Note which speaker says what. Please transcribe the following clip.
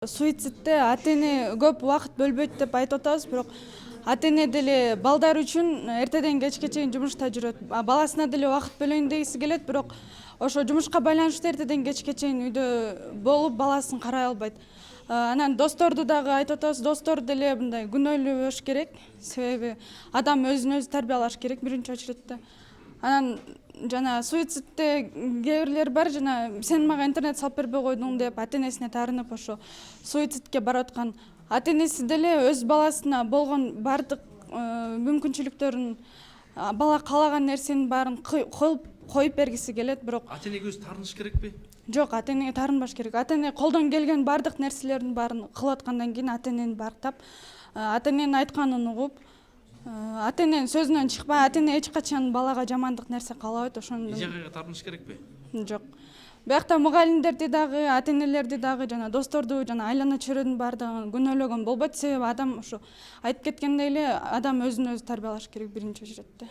Speaker 1: Суицидте ата-эне көп убакыт бөлбөйт деп айтып атабыз, бирок ата-эне деле балдар үчүн эртеден кечке чейин жумушта жүрөт. Баласына деле убакыт бөлөйүн дегиси келет, бирок ошо жумушка байланыштуу эртеден кечке чейин үйдө болуп баласын карай албайт. Анан досторду дагы айтып атабыз, достор деле мындай күнөөлөбөш керек. Себеби адам өзүн өзү тарбиялаш керек биринчи очередте. Анан жана суицидте кээ бирлер бар, жана сен мага интернет салып бербей койдуң деп ата-энесине таарынып ошо суицидке барып аткан. Ата-энеси деле өз баласына болгон бардык мүмкүнчүлүктөрүн, бала каалаган нерсенин баарын коюп бергиси келет, бирок
Speaker 2: ата-энеге өзү таарыныш керекпи?
Speaker 1: жок, ата-энеге таарынбаш керек. Ата-эне колдон келген бардык нерселердин баарын кылып аткандан кийин ата-энени бактап, ата-эненин айтканын угуп, ата-эненин сөзүнөн чыкпай, ата-эне эч качан балага жамандык нерсе каалабайт. Ошондон
Speaker 2: Ижагайга таарыныш керекпи?
Speaker 1: жок. Биякта мугалимдерди дагы, ата-энелерди дагы, жана досторду, жана айлана чөйрөнүн баардыгын күнөөлөгөн болбойт. Себеби адам ошо айтып кеткендей эле адам өзүн өзү тарбиялаш керек биринчи очередте.